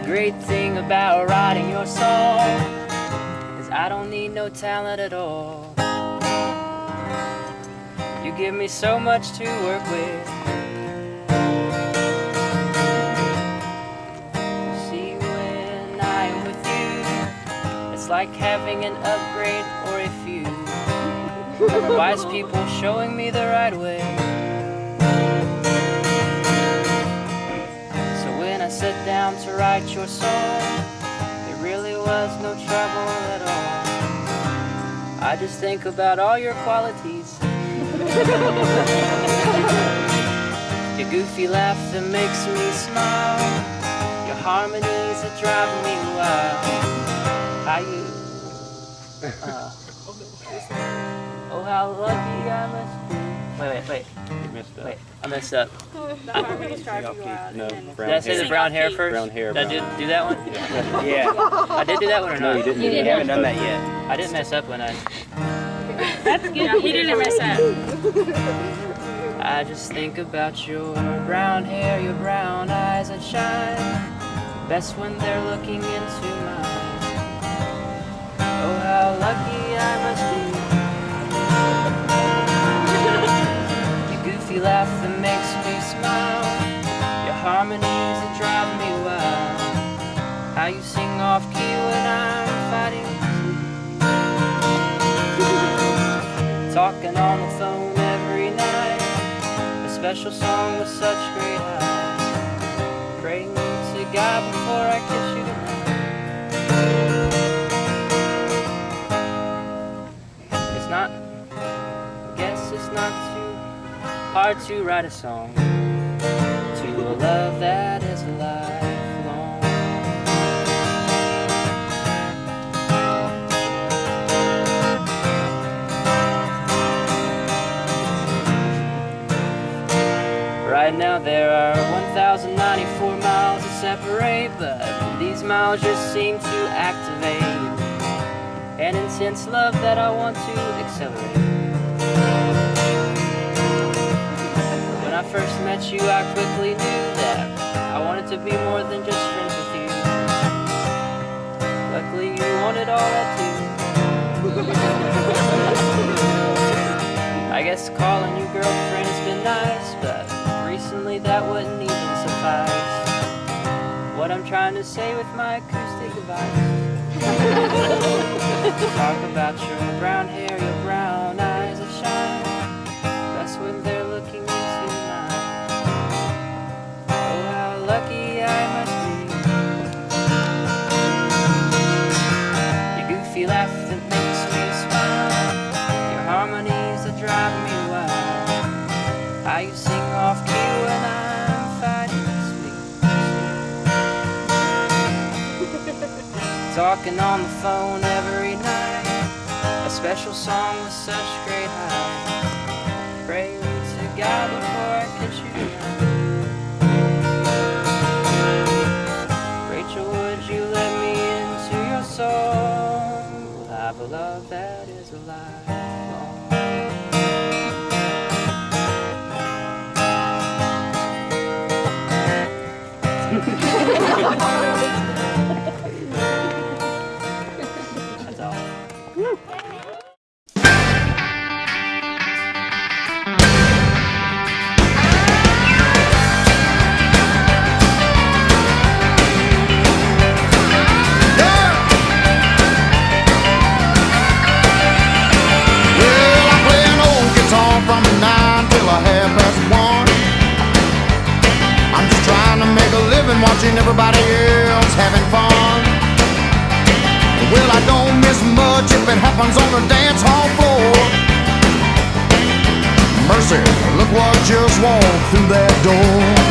great thing about writing your song is I don't need no talent at all. You give me so much to work with. See, when I am with you, it's like having an upgrade or a few wise people showing me the right way. So when I sit down to write your song, it really was no trouble at all. I just think about all your qualities. Your goofy laugh that makes me smile, your harmonies that drive me wild. How you oh, how lucky I must be. Wait. You messed up. Wait, I messed up. No, Did I say the brown hair first? Brown hair. Did I do that one? Yeah. I did do that one or not? No, you didn't. You haven't done that yet. I didn't mess up when I... That's good. No, he didn't mess up. I just think about your brown hair, your brown eyes that shine best when they're looking into mine. Oh, how lucky I must be. Your goofy laugh that makes me smile, your harmonies that drive me wild. How you sing off key when I'm fighting. Talking on the phone every night, a special song with such great highs. Praying to God before I kiss you tonight. It's not, I guess it's not too hard to write a song to a love that is lifelong. Right now there are 1,094 miles to separate, but these miles just seem to activate an intense love that I want to accelerate. When I first met you, I quickly knew that I wanted to be more than just friends with you. Luckily you wanted all that too. I guess calling you girlfriend has been nice, but recently that wouldn't even suffice. What I'm trying to say with my acoustic device. Talk about your brown hair, your brown eyes that shine best when they're looking into mine. Oh, how lucky I must be. Your goofy laugh that makes me smile, your harmonies that drive me wild. How you sing off key when I'm fighting sleep. Talking on the phone every night, a special song with such great highs. Praying to God before I kiss you tonight. Rachel, would you let me into your song? We'll have a love that is alive. That's all. Watching everybody else having fun. Well, I don't miss much if it happens on the dance hall floor. Mercy, look what just walked through that door.